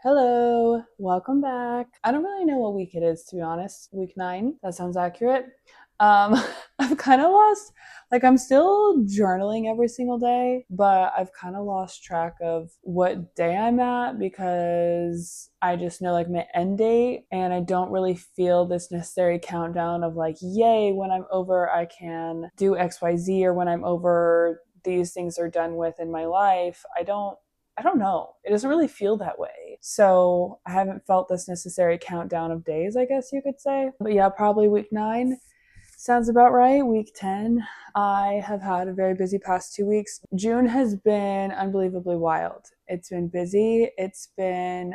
Hello, welcome back. I don't really know what week it is, to be honest. Week 9, that sounds accurate. Um, I've kind of lost, I'm still journaling every single day, but I've kind of lost track of what day I'm at because I just know my end date and I don't really feel this necessary countdown of yay, when I'm over, I can do XYZ, or when I'm over, these things are done with in my life. I don't know. It doesn't really feel that way. So I haven't felt this necessary countdown of days, I guess you could say. But yeah, probably week 9 sounds about right. Week 10, I have had a very busy past 2 weeks. June has been unbelievably wild. It's been busy. It's been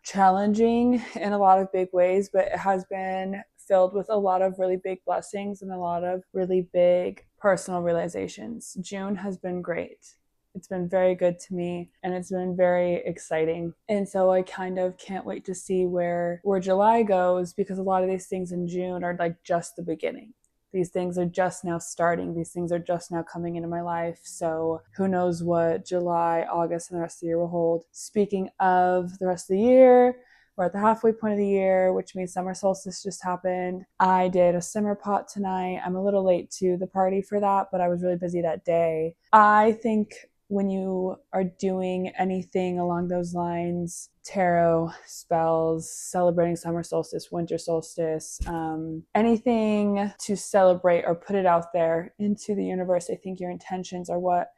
challenging in a lot of big ways, but it has been filled with a lot of really big blessings and a lot of really big personal realizations. June has been great. It's been very good to me and it's been very exciting. And so I kind of can't wait to see where July goes, because a lot of these things in June are just the beginning. These things are just now starting. These things are just now coming into my life. So who knows what July, August, and the rest of the year will hold. Speaking of the rest of the year, we're at the halfway point of the year, which means summer solstice just happened. I did a simmer pot tonight. I'm a little late to the party for that, but I was really busy that day. I think when you are doing anything along those lines, tarot, spells, celebrating summer solstice, winter solstice, anything to celebrate or put it out there into the universe, I think your intentions are what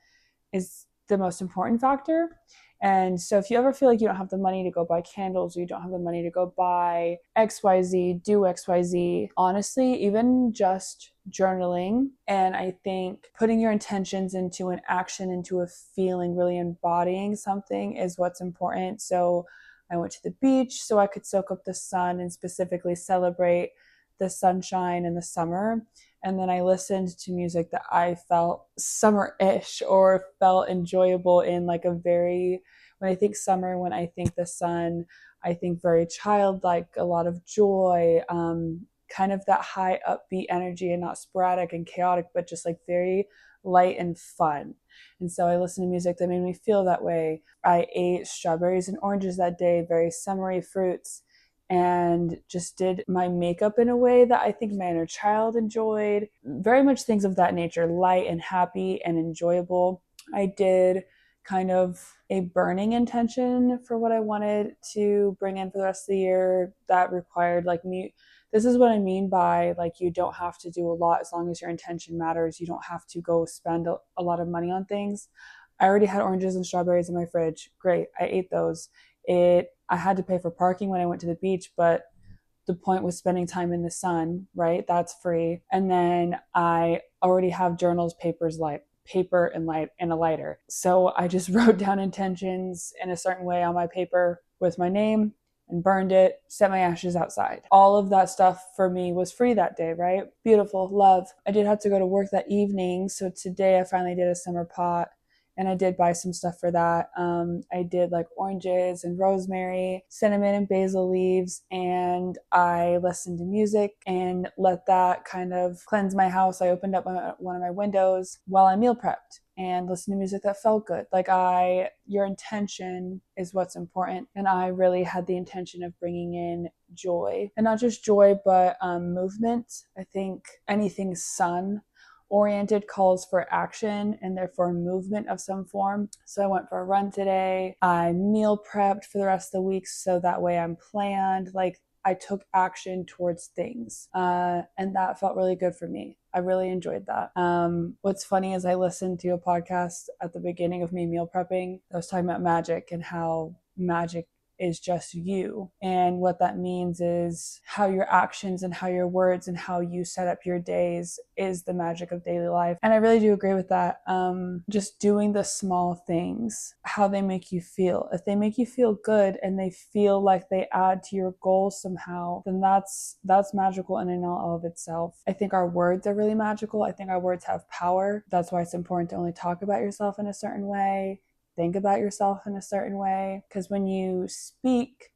is the most important factor. And so if you ever feel like you don't have the money to go buy candles, or you don't have the money to go buy XYZ, do XYZ, honestly, even just journaling, and I think putting your intentions into an action, into a feeling, really embodying something is what's important. So I went to the beach so I could soak up the sun and specifically celebrate the sunshine and the summer. And then I listened to music that I felt summer-ish or felt enjoyable in a very, when I think summer, when I think the sun, I think very childlike, a lot of joy, kind of that high upbeat energy, and not sporadic and chaotic, but just very light and fun. And so I listened to music that made me feel that way. I ate strawberries and oranges that day, very summery fruits, and just did my makeup in a way that I think my inner child enjoyed. Very much things of that nature, light and happy and enjoyable. I did kind of a burning intention for what I wanted to bring in for the rest of the year that required me. This is what I mean by you don't have to do a lot as long as your intention matters. You don't have to go spend a lot of money on things. I already had oranges and strawberries in my fridge. Great. I ate those. I had to pay for parking when I went to the beach, but the point was spending time in the sun, right? That's free. And then I already have journals, paper and a lighter. So I just wrote down intentions in a certain way on my paper with my name and burned it, set my ashes outside. All of that stuff for me was free that day, right? Beautiful, love. I did have to go to work that evening. So today I finally did a summer pot, and I did buy some stuff for that. I did oranges and rosemary, cinnamon and basil leaves, and I listened to music and let that kind of cleanse my house. I opened up one of my windows while I meal prepped and listened to music that felt good. Your intention is what's important. And I really had the intention of bringing in joy, and not just joy, but movement. I think anything sun oriented calls for action and therefore movement of some form. So I went for a run today. I meal prepped for the rest of the week so that way I'm planned. I took action towards things, and that felt really good for me. I really enjoyed that. What's funny is I listened to a podcast at the beginning of me meal prepping that was talking about magic and how magic is just you. And what that means is how your actions and how your words and how you set up your days is the magic of daily life. And I really do agree with that. Just doing the small things, how they make you feel. If they make you feel good and they feel like they add to your goals somehow, then that's magical in and of itself. I think our words are really magical. I think our words have power. That's why it's important to only talk about yourself in a certain way think about yourself in a certain way. Because when you speak,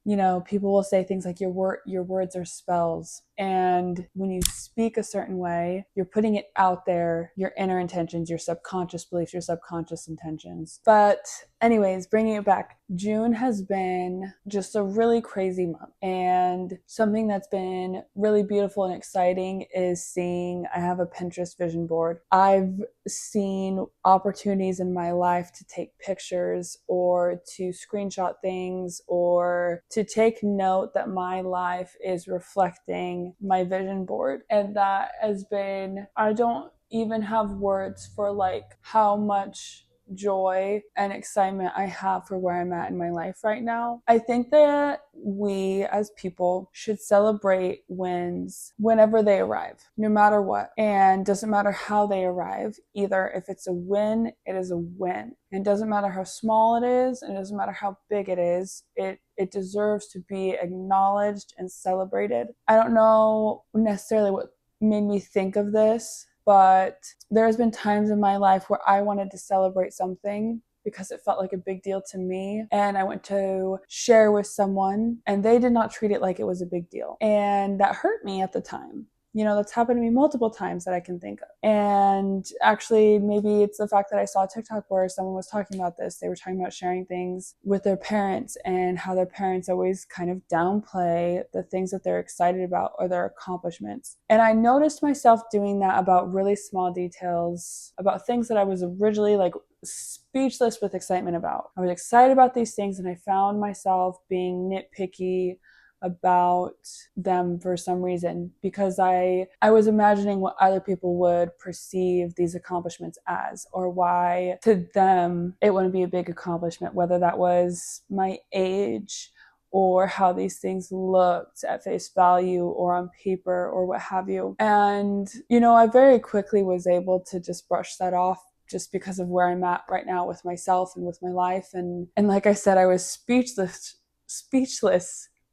people will say things like your words are spells. And when you speak a certain way, you're putting it out there, your inner intentions, your subconscious beliefs, your subconscious intentions. But anyways, bringing it back, June has been just a really crazy month. And something that's been really beautiful and exciting is I have a Pinterest vision board. I've seen opportunities in my life to take pictures or to screenshot things or to take note that my life is reflecting my vision board. And that has been, I don't even have words for like how much joy and excitement I have for where I'm at in my life right now. I think that we as people should celebrate wins whenever they arrive, no matter what. And doesn't matter how they arrive, either if it's a win, it is a win. And it doesn't matter how small it is, and it doesn't matter how big it is, it deserves to be acknowledged and celebrated. I don't know necessarily what made me think of this, but there's been times in my life where I wanted to celebrate something because it felt like a big deal to me. And I went to share with someone and they did not treat it like it was a big deal. And that hurt me at the time. That's happened to me multiple times that I can think of. And actually, maybe it's the fact that I saw a TikTok where someone was talking about this. They were talking about sharing things with their parents and how their parents always kind of downplay the things that they're excited about or their accomplishments. And I noticed myself doing that about really small details, about things that I was originally like speechless with excitement about. I was excited about these things and I found myself being nitpicky about them for some reason because I was imagining what other people would perceive these accomplishments as, or why to them it wouldn't be a big accomplishment, whether that was my age or how these things looked at face value or on paper or what have you. And I very quickly was able to just brush that off just because of where I'm at right now with myself and with my life. And like I said, I was speechless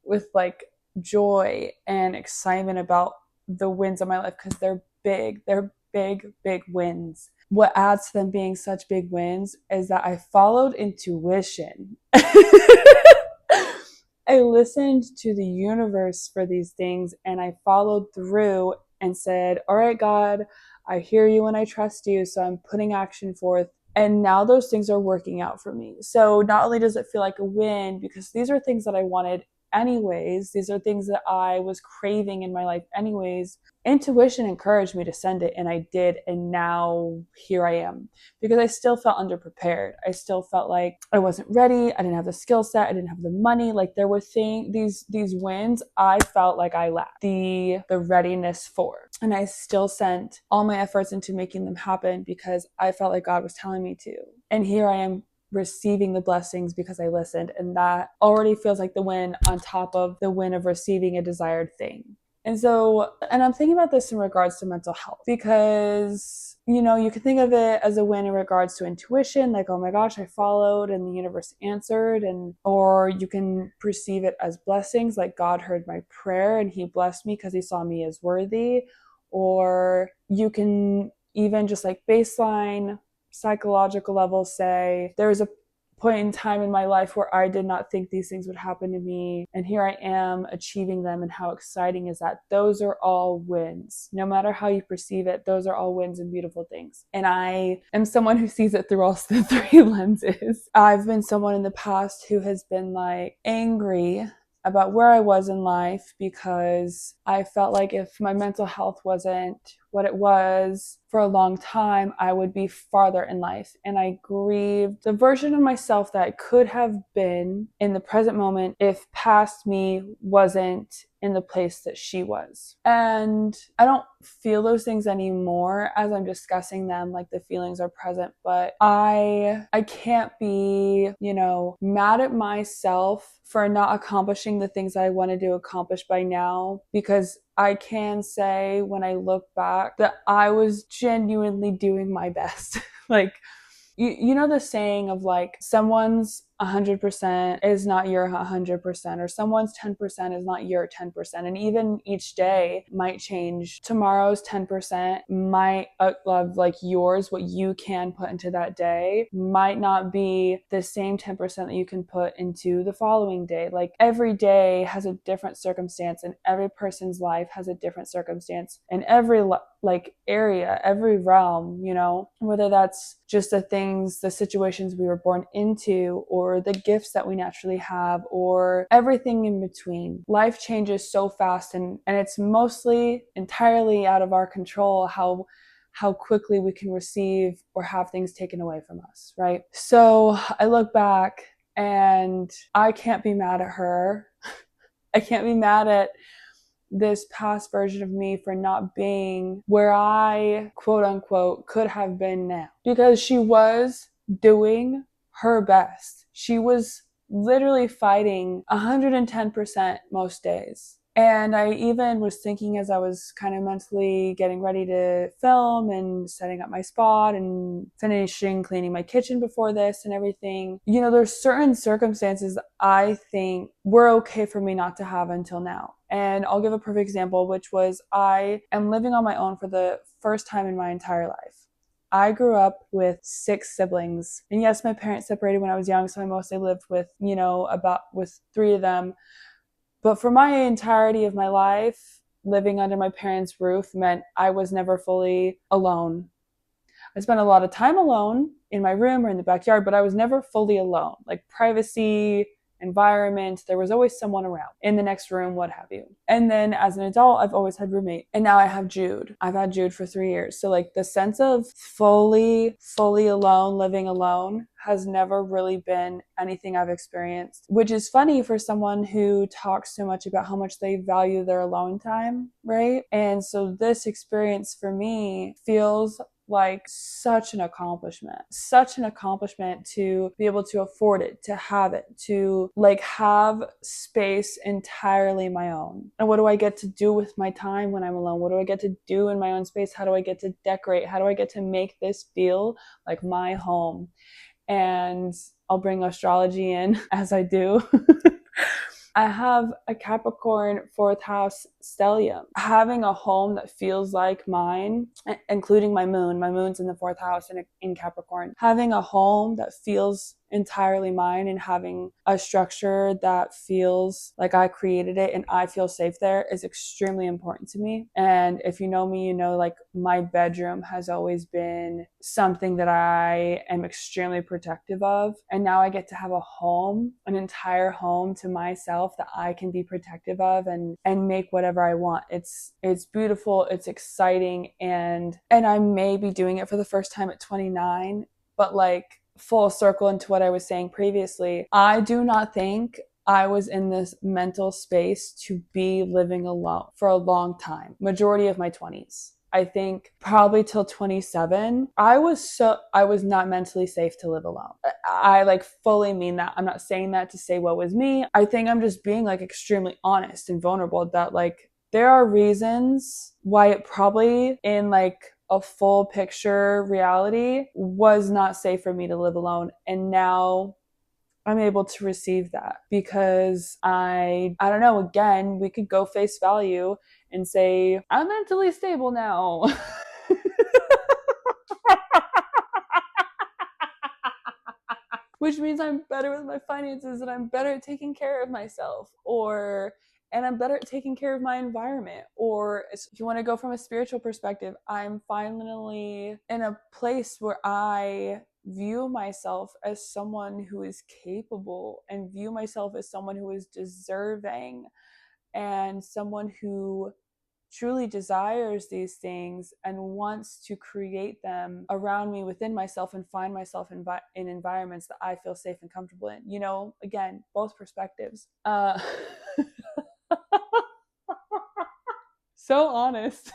with like joy and excitement about the wins of my life because they're big wins. What adds to them being such big wins is that I followed intuition. I listened to the universe for these things and I followed through and said, all right, God, I hear you and I trust you. So I'm putting action forth. And now those things are working out for me. So not only does it feel like a win, because these are things that I wanted anyways, these are things that I was craving in my life anyways. Intuition encouraged me to send it and I did, and now here I am. Because I still felt underprepared. I still felt like I wasn't ready. I didn't have the skill set. I didn't have the money. Like there were these wins I felt like I lacked the readiness for. And I still sent all my efforts into making them happen because I felt like God was telling me to. And here I am receiving the blessings because I listened, and that already feels like the win on top of the win of receiving a desired thing. And I'm thinking about this in regards to mental health because, you can think of it as a win in regards to intuition, like, oh my gosh, I followed and the universe answered, or you can perceive it as blessings, like God heard my prayer and he blessed me because he saw me as worthy. Or you can even just like baseline psychological level say there was a point in time in my life where I did not think these things would happen to me, and here I am achieving them, and how exciting is that? Those are all wins. No matter how you perceive it, those are all wins and beautiful things. And I am someone who sees it through all the three lenses. I've been someone in the past who has been like angry about where I was in life because I felt like if my mental health wasn't what it was for a long time, I would be farther in life. And I grieved the version of myself that I could have been in the present moment if past me wasn't in the place that she was. And I don't feel those things anymore as I'm discussing them, like the feelings are present, but I can't be, mad at myself for not accomplishing the things I wanted to accomplish by now, because I can say when I look back that I was genuinely doing my best. Like, you know the saying of like, someone's 100% is not your 100%, or someone's 10% is not your 10%. And even each day might change. Tomorrow's 10% might love like yours, what you can put into that day might not be the same 10% that you can put into the following day. Like every day has a different circumstance, and every person's life has a different circumstance, and every like area, every realm, you know, whether that's just the situations we were born into, or the gifts that we naturally have, or everything in between. Life changes so fast, and it's mostly entirely out of our control how quickly we can receive or have things taken away from us, right? So I look back and I can't be mad at her. I can't be mad at this past version of me for not being where I, quote unquote, could have been now. Because she was doing her best. She was literally fighting 110% most days. And I even was thinking, as I was kind of mentally getting ready to film and setting up my spot and finishing cleaning my kitchen before this and everything, you know, there's certain circumstances I think were okay for me not to have until now. And I'll give a perfect example, which was I am living on my own for the first time in my entire life. I grew up with 6 siblings. And yes, my parents separated when I was young, so I mostly lived with, you know, with 3 of them. But for my entirety of my life, living under my parents' roof meant I was never fully alone. I spent a lot of time alone in my room or in the backyard, but I was never fully alone. Like privacy, environment, there was always someone around in the next room, what have you. And then as an adult, I've always had roommate. And now I have Jude. I've had Jude for 3 years. So like the sense of fully alone, living alone has never really been anything I've experienced, which is funny for someone who talks so much about how much they value their alone time, right? And so this experience for me feels like such an accomplishment to be able to afford it, to have it, to like have space entirely my own. And what do I get to do with my time when I'm alone? What do I get to do in my own space? How do I get to decorate? How do I get to make this feel like my home? And I'll bring astrology in as I do. I have a Capricorn 4th house stellium. Having a home that feels like mine, including my moon. My moon's in the 4th house in Capricorn. Having a home that feels entirely mine and having a structure that feels like I created it and I feel safe there is extremely important to me. And if you know me, you know like my bedroom has always been something that I am extremely protective of. And now I get to have a home, an entire home to myself that I can be protective of and make whatever I want. It's beautiful, it's exciting, and I may be doing it for the first time at 29, but like full circle into what I was saying previously, I do not think I was in this mental space to be living alone for a long time, majority of my 20s. I think probably till 27, I was not mentally safe to live alone. I like fully mean that. I'm not saying that to say what was me. I think I'm just being like extremely honest and vulnerable that like there are reasons why it probably in like a full picture reality was not safe for me to live alone. And now I'm able to receive that because I don't know, again, we could go face value and say, I'm mentally stable now. Which means I'm better with my finances and I'm better at taking care of myself, and I'm better at taking care of my environment. Or if you want to go from a spiritual perspective, I'm finally in a place where I view myself as someone who is capable and view myself as someone who is deserving and someone who truly desires these things and wants to create them around me, within myself, and find myself in environments that I feel safe and comfortable in. You know, again, both perspectives. So honest.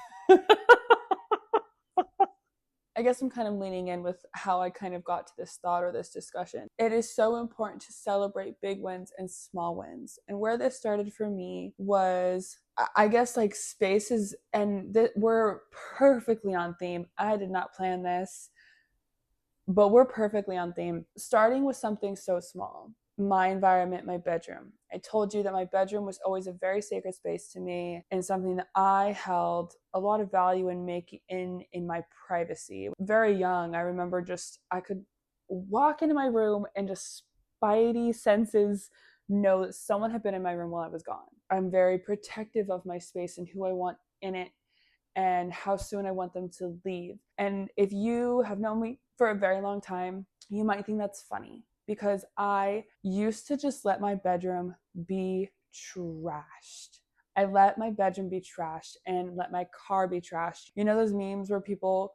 I guess I'm kind of leaning in with how I kind of got to this thought or this discussion. It is so important to celebrate big wins and small wins. And where this started for me was, I guess, like spaces, and we're perfectly on theme. I did not plan this, but we're perfectly on theme. Starting with something so small. My environment, my bedroom. I told you that my bedroom was always a very sacred space to me and something that I held a lot of value in making in my privacy. Very young, I remember I could walk into my room and just spidey senses know that someone had been in my room while I was gone. I'm very protective of my space and who I want in it and how soon I want them to leave. And if you have known me for a very long time, you might think that's funny because I used to just let my bedroom be trashed. I let my bedroom be trashed and let my car be trashed. You know those memes where people,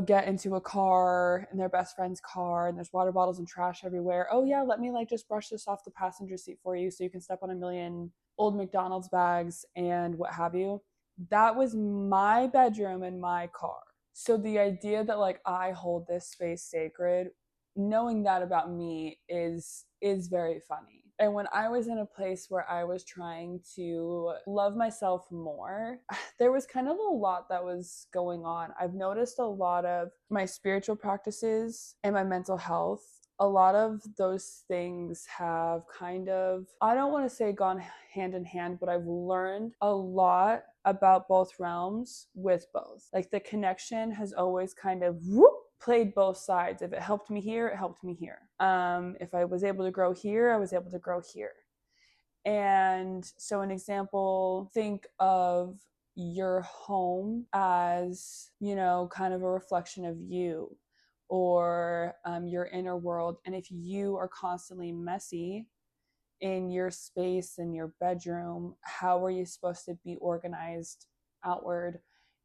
get into a car in their best friend's car and there's water bottles and trash everywhere. Oh yeah, let me just brush this off the passenger seat for you so you can step on a million old McDonald's bags and what have you. That was my bedroom and my car. So the idea that I hold this space sacred, knowing that about me is very funny. And when I was in a place where I was trying to love myself more, there was kind of a lot that was going on. I've noticed a lot of my spiritual practices and my mental health, a lot of those things have kind of, I don't want to say gone hand in hand, but I've learned a lot about both realms with both. The connection has always kind of played both sides. If it helped me here, it helped me here. If I was able to grow here, I was able to grow here. And so an example, think of your home as, kind of a reflection of you or your inner world. And if you are constantly messy in your space, in your bedroom, how are you supposed to be organized outward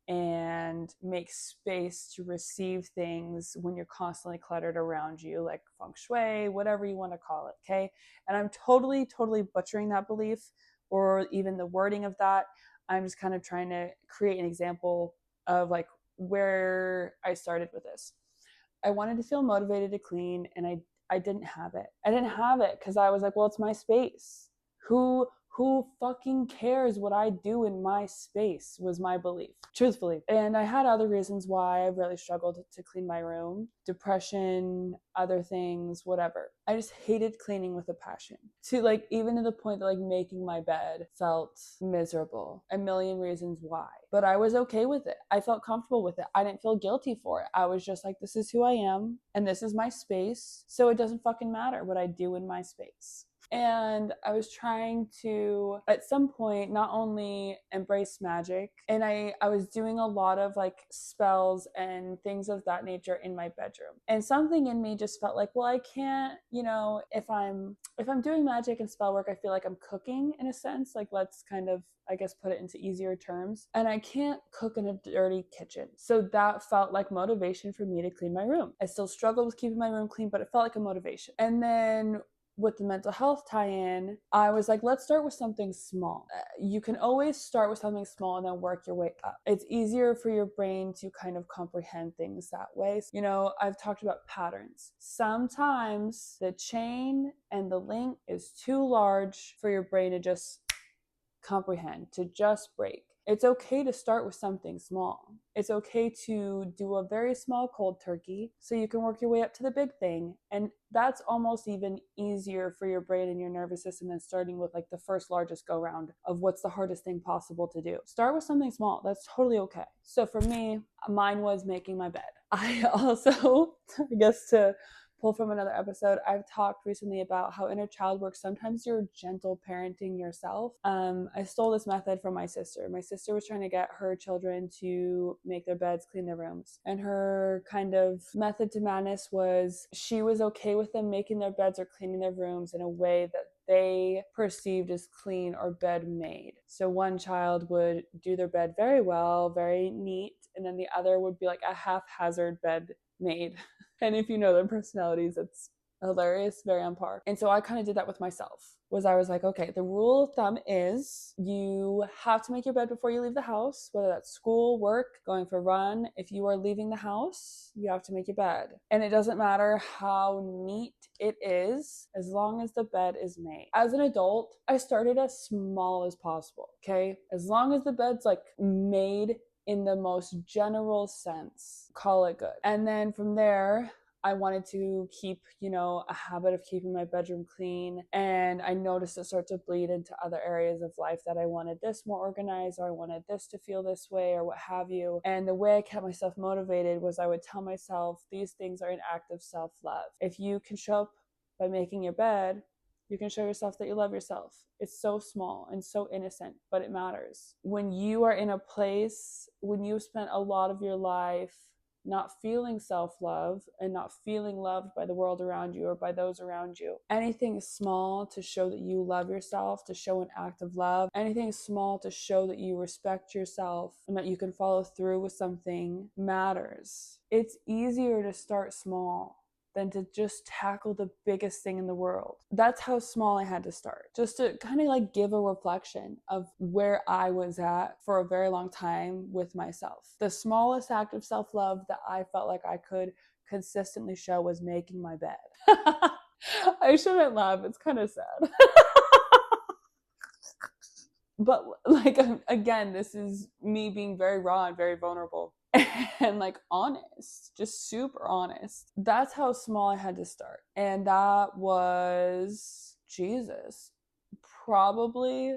and make space to receive things when you're constantly cluttered around you, like feng shui, whatever you want to call it, okay? And I'm totally butchering that belief or even the wording of that. I'm just kind of trying to create an example of where I started with this. I wanted to feel motivated to clean, and I didn't have it. I didn't have it because I was like, well, it's my space. Who fucking cares what I do in my space was my belief, truthfully. And I had other reasons why I really struggled to clean my room. Depression, other things, whatever. I just hated cleaning with a passion. To even to the point that making my bed felt miserable. A million reasons why. But I was okay with it. I felt comfortable with it. I didn't feel guilty for it. I was just like, this is who I am and this is my space. So it doesn't fucking matter what I do in my space. And I was trying to, at some point, not only embrace magic, and I was doing a lot of spells and things of that nature in my bedroom. And something in me just felt like, well, I can't, if I'm doing magic and spell work, I feel like I'm cooking in a sense. Let's kind of, I guess, put it into easier terms. And I can't cook in a dirty kitchen. So that felt like motivation for me to clean my room. I still struggled with keeping my room clean, but it felt like a motivation. And then with the mental health tie-in, I was like, let's start with something small. You can always start with something small and then work your way up. It's easier for your brain to kind of comprehend things that way. I've talked about patterns. Sometimes the chain and the link is too large for your brain to just comprehend, to just break. It's okay to start with something small. It's okay to do a very small cold turkey so you can work your way up to the big thing. And that's almost even easier for your brain and your nervous system than starting with the first largest go round of what's the hardest thing possible to do. Start with something small. That's totally okay. So for me, mine was making my bed. I also, I guess to pull from another episode, I've talked recently about how inner child work, sometimes you're gentle parenting yourself. I stole this method from my sister. My sister was trying to get her children to make their beds, clean their rooms. And her kind of method to madness was she was okay with them making their beds or cleaning their rooms in a way that they perceived as clean or bed made. So one child would do their bed very well, very neat, and then the other would be like a haphazard bed made. And if you know their personalities, it's hilarious, very on par. And so I kind of did that with myself. I was like, okay, the rule of thumb is you have to make your bed before you leave the house, whether that's school, work, going for a run. If you are leaving the house, you have to make your bed. And it doesn't matter how neat it is, as long as the bed is made. As an adult, I started as small as possible, okay? As long as the bed's made in the most general sense, call it good. And then from there, I wanted to keep, a habit of keeping my bedroom clean. And I noticed it start to bleed into other areas of life, that I wanted this more organized, or I wanted this to feel this way, or what have you. And the way I kept myself motivated was I would tell myself these things are an act of self-love. If you can show up by making your bed, you can show yourself that you love yourself. It's so small and so innocent, but it matters. When you are in a place, when you've spent a lot of your life not feeling self-love and not feeling loved by the world around you or by those around you, anything small to show that you love yourself, to show an act of love, anything small to show that you respect yourself and that you can follow through with something matters. It's easier to start small than to just tackle the biggest thing in the world. That's how small I had to start, just to kind of give a reflection of where I was at for a very long time with myself. The smallest act of self-love that I felt like I could consistently show was making my bed. I shouldn't laugh, it's kind of sad. But again, this is me being very raw and very vulnerable. And honest, just super honest. That's how small I had to start. And that was, Jesus, probably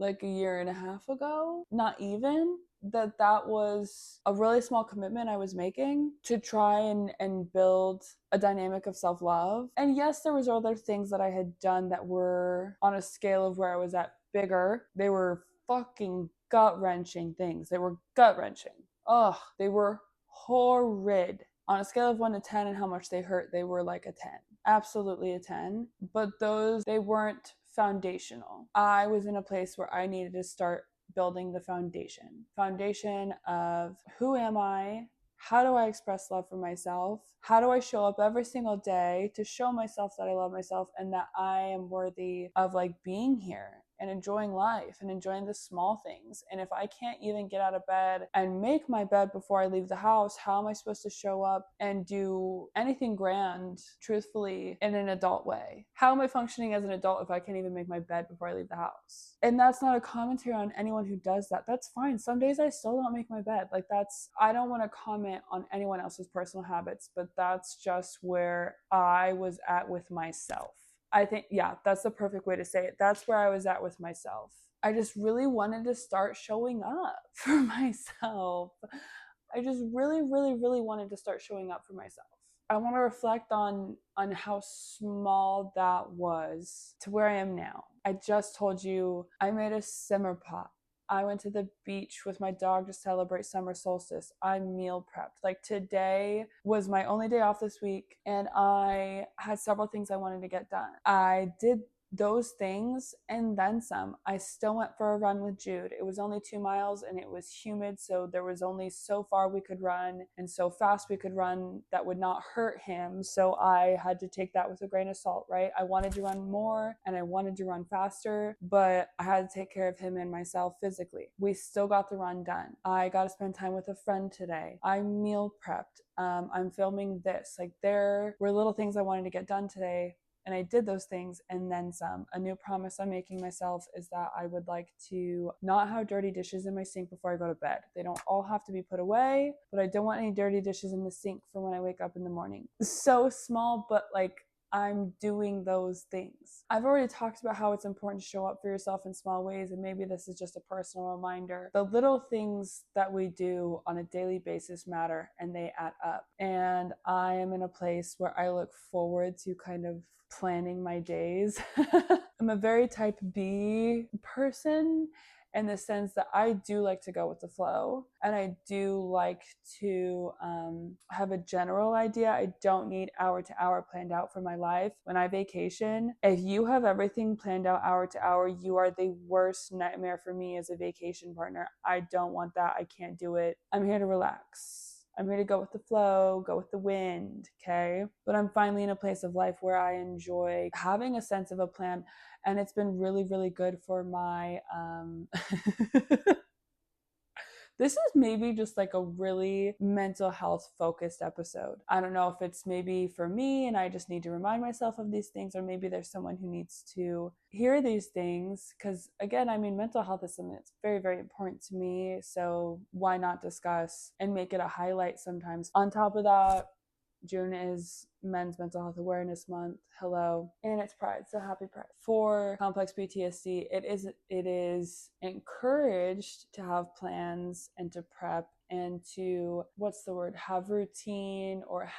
a year and a half ago. Not even. That was a really small commitment I was making to try and build a dynamic of self-love. And yes, there was other things that I had done that were on a scale of where I was at bigger. They were fucking gut-wrenching things. They were gut-wrenching. Ugh, they were horrid. On a scale of 1 to 10 and how much they hurt, they were like a 10. Absolutely a 10. But they weren't foundational. I was in a place where I needed to start building the foundation of who am I? How do I express love for myself? How do I show up every single day to show myself that I love myself and that I am worthy of being here and enjoying life and enjoying the small things? And if I can't even get out of bed and make my bed before I leave the house, how am I supposed to show up and do anything grand, truthfully, in an adult way? How am I functioning as an adult if I can't even make my bed before I leave the house? And that's not a commentary on anyone who does that. That's fine. Some days I still don't make my bed. I don't want to comment on anyone else's personal habits, but that's just where I was at with myself. I think, yeah, that's the perfect way to say it. That's where I was at with myself. I just really wanted to start showing up for myself. I just really, really, really wanted to start showing up for myself. I want to reflect on how small that was to where I am now. I just told you I made a simmer pot. I went to the beach with my dog to celebrate summer solstice. I meal prepped. Today was my only day off this week, and I had several things I wanted to get done. I did those things and then some. I still went for a run with Jude. It was only 2 miles and it was humid, so there was only so far we could run and so fast we could run that would not hurt him. So I had to take that with a grain of salt, right? I wanted to run more and I wanted to run faster, but I had to take care of him and myself physically. We still got the run done. I got to spend time with a friend today. I meal prepped. I'm filming this. There were little things I wanted to get done today, and I did those things and then some. A new promise I'm making myself is that I would like to not have dirty dishes in my sink before I go to bed. They don't all have to be put away, but I don't want any dirty dishes in the sink for when I wake up in the morning. So small, but I'm doing those things. I've already talked about how it's important to show up for yourself in small ways, and maybe this is just a personal reminder. The little things that we do on a daily basis matter, and they add up. And I am in a place where I look forward to kind of planning my days. I'm a very type B person in the sense that I do like to go with the flow, and I do like to have a general idea. I don't need hour to hour planned out for my life. When I vacation, if you have everything planned out hour to hour, you are the worst nightmare for me as a vacation partner. I don't want that. I can't do it. I'm here to relax. I'm here to go with the flow, go with the wind, okay? But I'm finally in a place of life where I enjoy having a sense of a plan, and it's been really, really good for my, this is maybe just a really mental health focused episode. I don't know if it's maybe for me and I just need to remind myself of these things, or maybe there's someone who needs to hear these things, because again, mental health is something that's very, very important to me. So why not discuss and make it a highlight sometimes? On top of that, June is Men's Mental Health Awareness Month. Hello. And it's Pride, so happy Pride. For complex PTSD, it is encouraged to have plans and to prep and to, have routine, or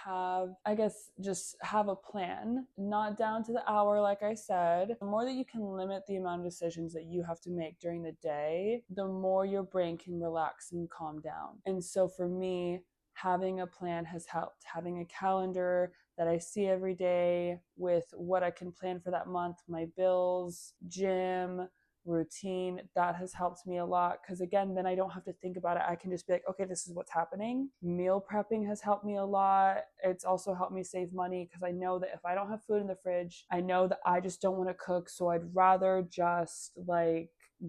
just have a plan, not down to the hour, like I said. The more that you can limit the amount of decisions that you have to make during the day, the more your brain can relax and calm down. And so for me, having a plan has helped. Having a calendar that I see every day with what I can plan for that month, my bills, gym, routine, that has helped me a lot, because again, then I don't have to think about it. I can just be like, okay, this is what's happening. Meal prepping has helped me a lot. It's also helped me save money, because I know that if I don't have food in the fridge, I know that I just don't want to cook, so I'd rather just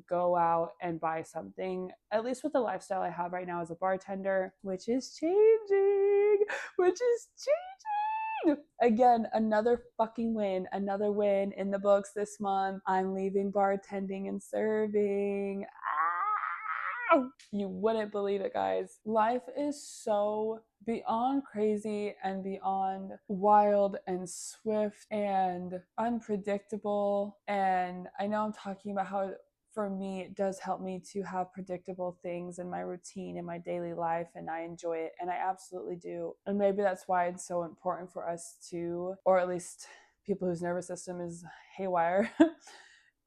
go out and buy something. At least with the lifestyle I have right now as a bartender, which is changing. Again, another fucking win, another win in the books this month. I'm leaving bartending and serving. You wouldn't believe it, guys. Life is so beyond crazy and beyond wild and swift and unpredictable. And I know I'm talking about how, for me, it does help me to have predictable things in my routine, in my daily life, and I enjoy it, and I absolutely do. And maybe that's why it's so important for us to, or at least people whose nervous system is haywire,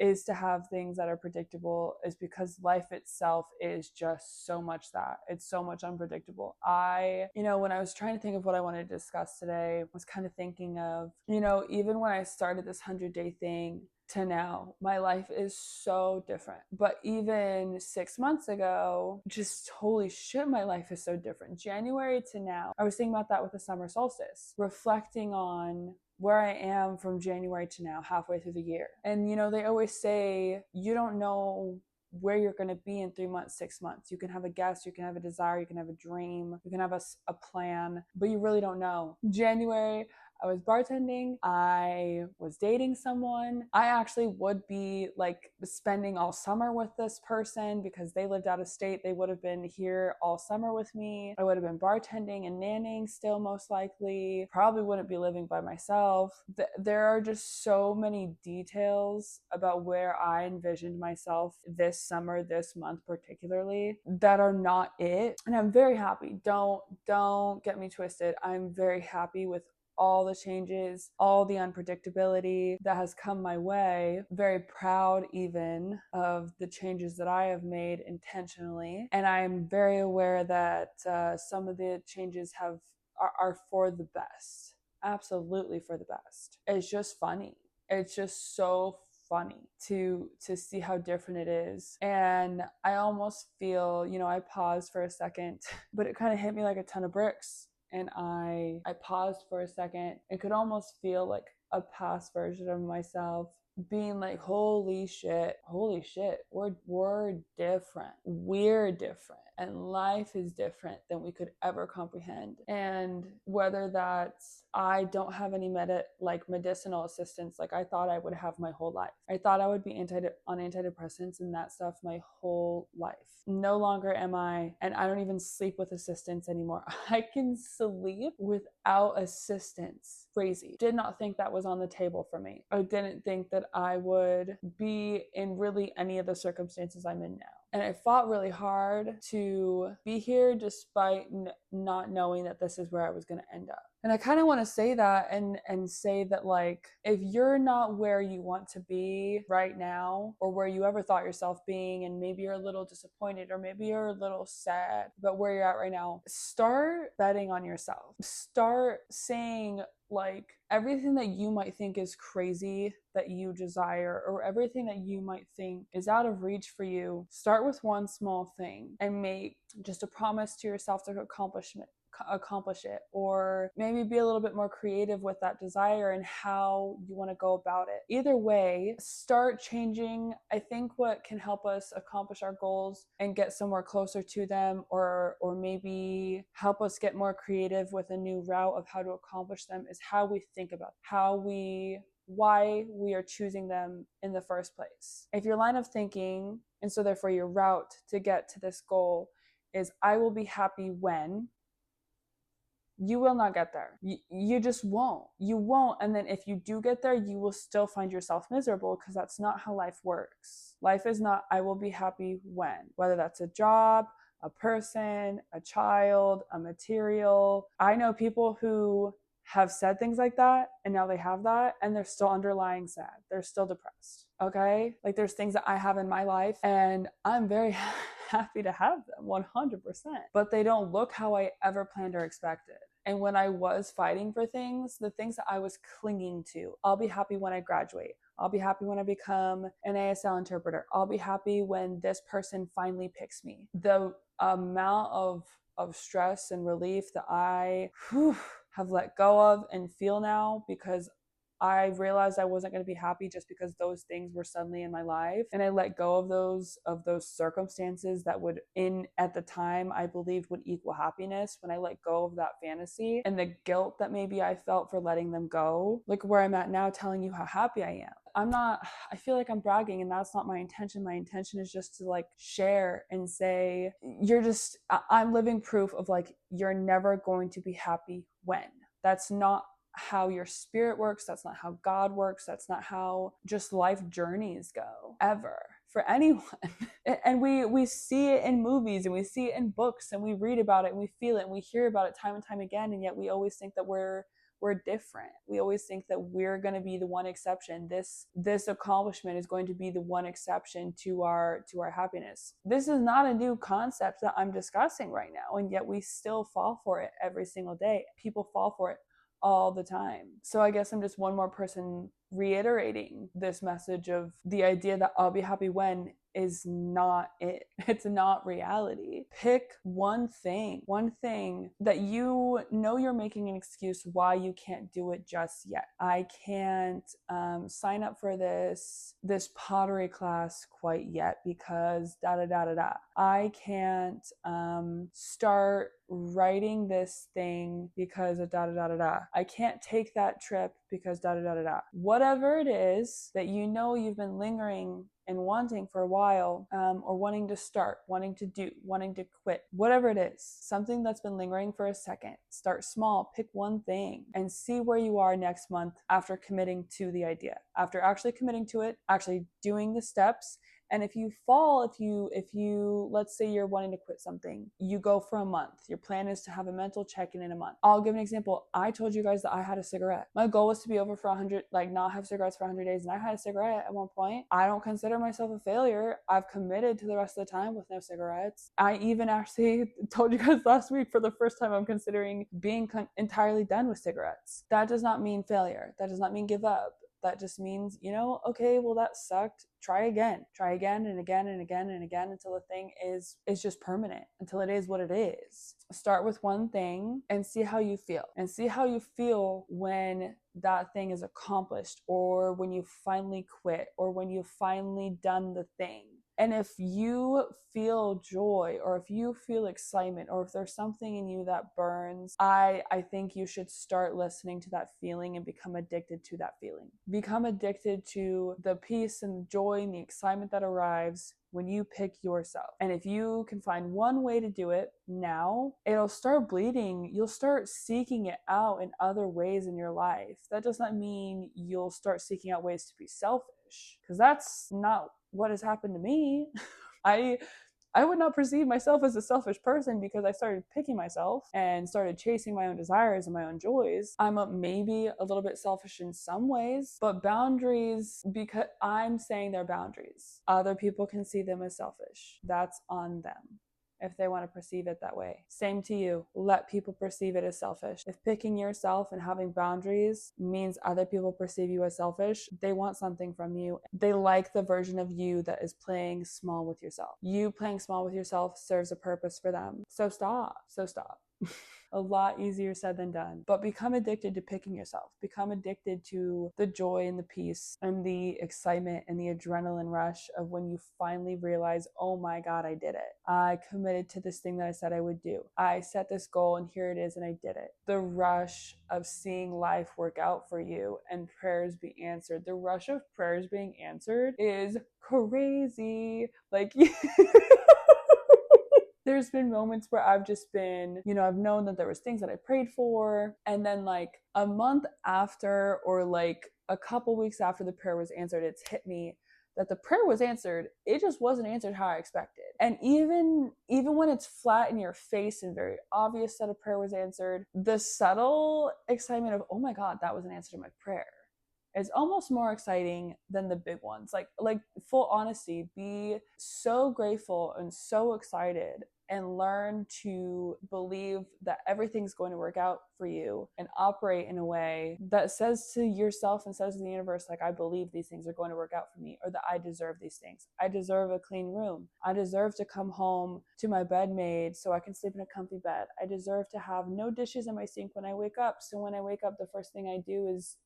is to have things that are predictable, is because life itself is just so much that. It's so much unpredictable. When I was trying to think of what I wanted to discuss today, I was kind of thinking of, even when I started this 100-day thing to now, my life is so different. But even 6 months ago, just holy shit, my life is so different. January to now, I was thinking about that with the summer solstice, reflecting on where I am from January to now, halfway through the year. And, they always say, you don't know where you're going to be in 3 months, 6 months. You can have a guess, you can have a desire, you can have a dream, you can have a plan, but you really don't know. January, I was bartending, I was dating someone. I actually would be spending all summer with this person because they lived out of state. They would have been here all summer with me. I would have been bartending and nannying still, most likely. Probably wouldn't be living by myself. There are just so many details about where I envisioned myself this summer, this month particularly, that are not it. And I'm very happy. Don't get me twisted. I'm very happy with all the changes, all the unpredictability that has come my way. Very proud even of the changes that I have made intentionally. And I'm very aware that some of the changes are for the best. Absolutely for the best. It's just funny. It's just so funny to see how different it is. And I almost feel, I paused for a second, but it kind of hit me like a ton of bricks. And I paused for a second. It could almost feel like a past version of myself being like, holy shit, we're different. We're different. And life is different than we could ever comprehend. And whether that's, I don't have any medicinal assistance like I thought I would have my whole life. I thought I would be on antidepressants and that stuff my whole life. No longer am I, and I don't even sleep with assistance anymore. I can sleep without assistance. Crazy. Did not think that was on the table for me. I didn't think that I would be in really any of the circumstances I'm in now. And I fought really hard to be here despite not knowing that this is where I was going to end up. And I kind of want to say that and say that, if you're not where you want to be right now, or where you ever thought yourself being, and maybe you're a little disappointed, or maybe you're a little sad about where you're at right now, start betting on yourself. Start saying, everything that you might think is crazy that you desire, or everything that you might think is out of reach for you, start with one small thing and make just a promise to yourself to accomplish it, or maybe be a little bit more creative with that desire and how you want to go about it. Either way, start changing. I think what can help us accomplish our goals and get somewhere closer to them, or maybe help us get more creative with a new route of how to accomplish them, is how we think about why we are choosing them in the first place. If your line of thinking, and so therefore your route to get to this goal, is I will be happy when, You will not get there. You just won't. You won't. And then if you do get there, you will still find yourself miserable, because that's not how life works. Life is not, I will be happy when, whether that's a job, a person, a child, a material. I know people who have said things like that, and now they have that, and they're still underlying sad. They're still depressed. Okay? Like, there's things that I have in my life, and I'm very happy to have them 100%, but they don't look how I ever planned or expected. And when I was fighting for things, the things that I was clinging to, I'll be happy when I graduate. I'll be happy when I become an ASL interpreter. I'll be happy when this person finally picks me. The amount of stress and relief that I have let go of and feel now, because I realized I wasn't going to be happy just because those things were suddenly in my life, and I let go of those circumstances that would, in at the time, I believed would equal happiness. When I let go of that fantasy and the guilt that maybe I felt for letting them go, look where I'm at now, telling you how happy I am. I feel like I'm bragging, and that's not my intention. My intention is just to like share and say, I'm living proof of like, you're never going to be happy when. That's not how your spirit works. That's not how God works. That's not how just life journeys go, ever, for anyone. And we see it in movies, and we see it in books, and we read about it, and we feel it, and we hear about it time and time again, and yet we always think that we're different. We always think that we're going to be the one exception. This accomplishment is going to be the one exception to our happiness. This is not a new concept that I'm discussing right now, and yet we still fall for it every single day. People fall for it all the time. So I guess I'm just one more person reiterating this message of the idea that I'll be happy when is not it. It's not reality. Pick one thing that you know you're making an excuse why you can't do it just yet. I can't sign up for this pottery class quite yet because da da da da da. I can't start writing this thing because of da da da da da. I can't take that trip because da da da da da. Whatever it is that you know you've been lingering and wanting for a while, or wanting to start, wanting to do, wanting to quit, whatever it is, something that's been lingering for a second. Start small, pick one thing, and see where you are next month after committing to the idea, after actually committing to it, actually doing the steps. And if you fall, if you, let's say you're wanting to quit something, you go for a month. Your plan is to have a mental check-in in a month. I'll give an example. I told you guys that I had a cigarette. My goal was to be over for 100, like not have cigarettes for 100 days. And I had a cigarette at one point. I don't consider myself a failure. I've committed to the rest of the time with no cigarettes. I even actually told you guys last week, for the first time, I'm considering being entirely done with cigarettes. That does not mean failure. That does not mean give up. That just means, okay, well, that sucked. Try again and again and again and again until the thing is just permanent, until it is what it is. Start with one thing and see how you feel. And see how you feel when that thing is accomplished, or when you finally quit, or when you've finally done the thing. And if you feel joy, or if you feel excitement, or if there's something in you that burns, I think you should start listening to that feeling and become addicted to that feeling. Become addicted to the peace and the joy and the excitement that arrives when you pick yourself. And if you can find one way to do it now, it'll start bleeding. You'll start seeking it out in other ways in your life. That does not mean you'll start seeking out ways to be selfish, because that's not what has happened to me. I would not perceive myself as a selfish person because I started picking myself and started chasing my own desires and my own joys. I'm maybe a little bit selfish in some ways, but boundaries, because I'm saying they're boundaries. Other people can see them as selfish. That's on them if they want to perceive it that way. Same to you. Let people perceive it as selfish. If picking yourself and having boundaries means other people perceive you as selfish, they want something from you. They like the version of you that is playing small with yourself. You playing small with yourself serves a purpose for them. So stop. A lot easier said than done. But become addicted to picking yourself. Become addicted to the joy and the peace and the excitement and the adrenaline rush of when you finally realize, oh my God, I did it. I committed to this thing that I said I would do. I set this goal and here it is and I did it. The rush of seeing life work out for you and prayers be answered. The rush of prayers being answered is crazy. Like There's been moments where I've just been, I've known that there was things that I prayed for, and then like a month after, or like a couple weeks after the prayer was answered, it's hit me that the prayer was answered. It just wasn't answered how I expected. And even when it's flat in your face and very obvious that a prayer was answered, the subtle excitement of, oh my God, that was an answer to my prayer, is almost more exciting than the big ones. Like full honesty, be so grateful and so excited, and learn to believe that everything's going to work out for you, and operate in a way that says to yourself and says to the universe, like, I believe these things are going to work out for me, or that I deserve these things. I deserve a clean room. I deserve to come home to my bed made so I can sleep in a comfy bed. I deserve to have no dishes in my sink when I wake up, so when I wake up, the first thing I do is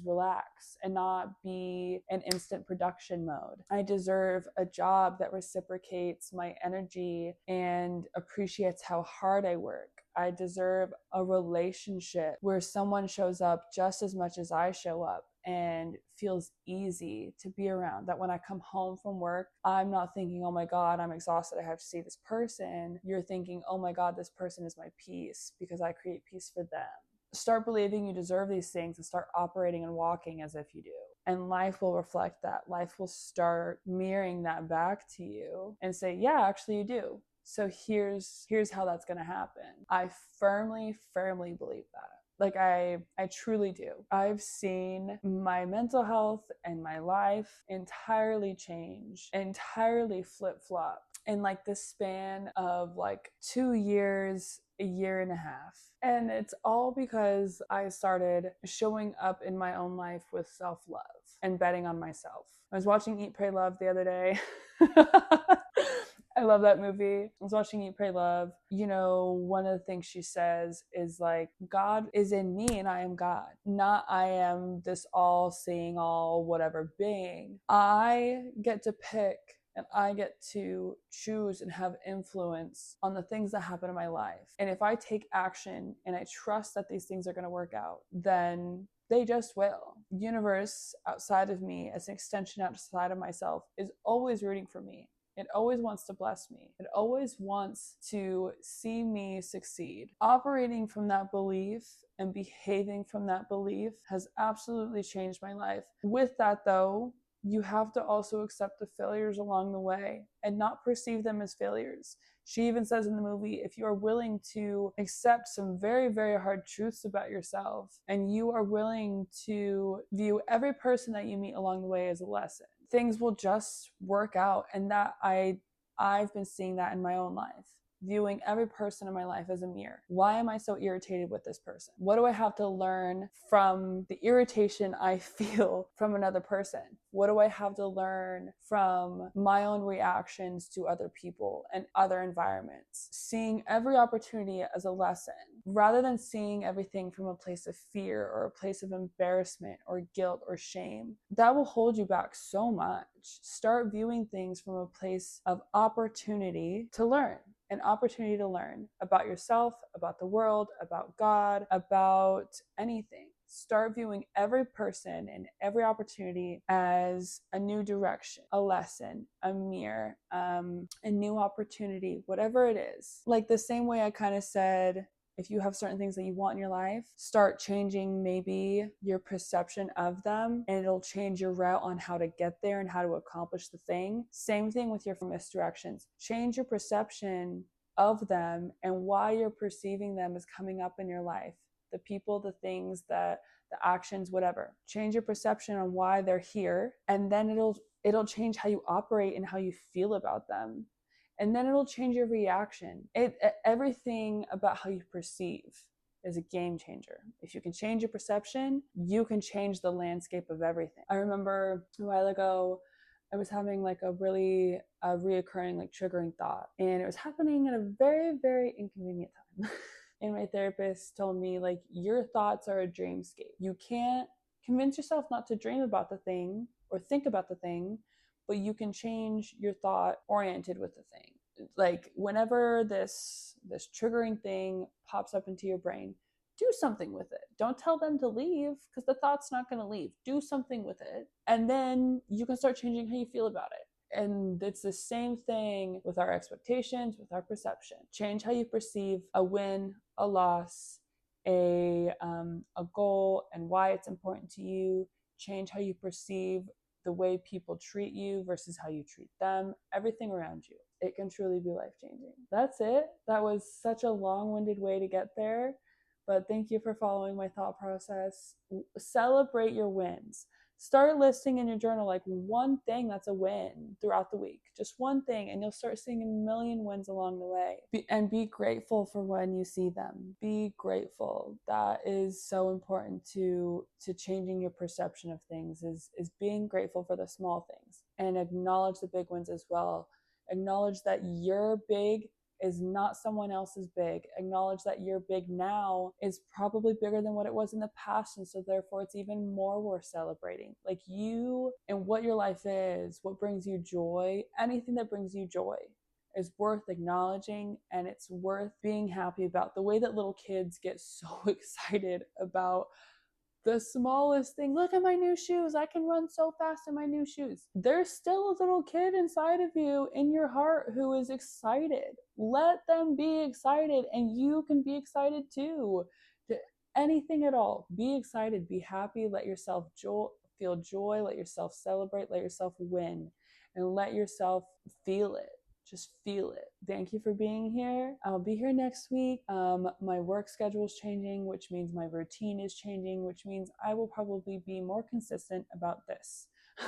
relax and not be in instant production mode. I deserve a job that reciprocates my energy and appreciates how hard I work. I deserve a relationship where someone shows up just as much as I show up and feels easy to be around. That when I come home from work, I'm not thinking, oh my God, I'm exhausted, I have to see this person. You're thinking, oh my God, this person is my peace because I create peace for them. Start believing you deserve these things and start operating and walking as if you do. And life will reflect that. Life will start mirroring that back to you and say, yeah, actually you do. So here's how that's going to happen. I firmly believe that. Like I truly do. I've seen my mental health and my life entirely change, entirely flip-flop in like the span of like 2 years, a year and a half. And it's all because I started showing up in my own life with self-love and betting on myself. I was watching Eat, Pray, Love the other day. I love that movie. I was watching Eat, Pray, Love. One of the things she says is like, God is in me and I am God. Not I am this all-seeing, all whatever being. I get to pick and I get to choose and have influence on the things that happen in my life. And if I take action and I trust that these things are going to work out, then they just will. The universe outside of me, as an extension outside of myself, is always rooting for me. It always wants to bless me. It always wants to see me succeed. Operating from that belief and behaving from that belief has absolutely changed my life. With that though, you have to also accept the failures along the way and not perceive them as failures. She even says in the movie, if you are willing to accept some very, very hard truths about yourself, and you are willing to view every person that you meet along the way as a lesson, things will just work out. And that I've been seeing that in my own life. Viewing every person in my life as a mirror. Why am I so irritated with this person? What do I have to learn from the irritation I feel from another person? What do I have to learn from my own reactions to other people and other environments? Seeing every opportunity as a lesson, rather than seeing everything from a place of fear or a place of embarrassment or guilt or shame. That will hold you back so much. Start viewing things from a place of opportunity to learn. An opportunity to learn about yourself, about the world, about God, about anything. Start viewing every person and every opportunity as a new direction, a lesson, a mirror, a new opportunity, whatever it is. Like the same way I kind of said, if you have certain things that you want in your life, start changing maybe your perception of them, and it'll change your route on how to get there and how to accomplish the thing. Same thing with your misdirections. Change your perception of them and why you're perceiving them as coming up in your life. The people, the things, the actions, whatever. Change your perception on why they're here, and then it'll change how you operate and how you feel about them. And then it'll change your reaction. Everything about how you perceive is a game changer. If you can change your perception, you can change the landscape of everything. I remember a while ago, I was having like a really reoccurring, like triggering thought, and it was happening at a very, very inconvenient time. And my therapist told me, like, your thoughts are a dreamscape. You can't convince yourself not to dream about the thing or think about the thing, but you can change your thought oriented with the thing. Like whenever this triggering thing pops up into your brain, do something with it. Don't tell them to leave, because the thought's not going to leave. Do something with it, and then you can start changing how you feel about it. And it's the same thing with our expectations, with our perception. Change how you perceive a win, a loss, a goal, and why it's important to you. Change how you perceive the way people treat you versus how you treat them, everything around you. It can truly be life changing. That's it. That was such a long winded way to get there. But thank you for following my thought process. Celebrate your wins. Start listing in your journal like one thing that's a win throughout the week, just one thing, and you'll start seeing a million wins along the way. And be grateful for when you see them. Be grateful. That is so important to changing your perception of things, is being grateful for the small things and acknowledge the big wins as well. Acknowledge that your big is not someone else's big. Acknowledge that your big now is probably bigger than what it was in the past, and so therefore it's even more worth celebrating. Like you and what your life is, what brings you joy, anything that brings you joy is worth acknowledging, and it's worth being happy about. The way that little kids get so excited about the smallest thing. Look at my new shoes. I can run so fast in my new shoes. There's still a little kid inside of you, in your heart, who is excited. Let them be excited, and you can be excited too. Anything at all. Be excited, be happy, let yourself feel joy, let yourself celebrate, let yourself win, and let yourself feel it. Just feel it. Thank you for being here. I'll be here next week. My work schedule is changing, which means my routine is changing, which means I will probably be more consistent about this.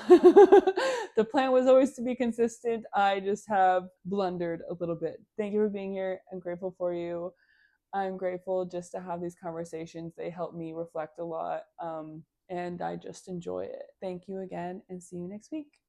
The plan was always to be consistent. I just have blundered a little bit. Thank you for being here. I'm grateful for you. I'm grateful just to have these conversations. They help me reflect a lot, and I just enjoy it. Thank you again, and see you next week.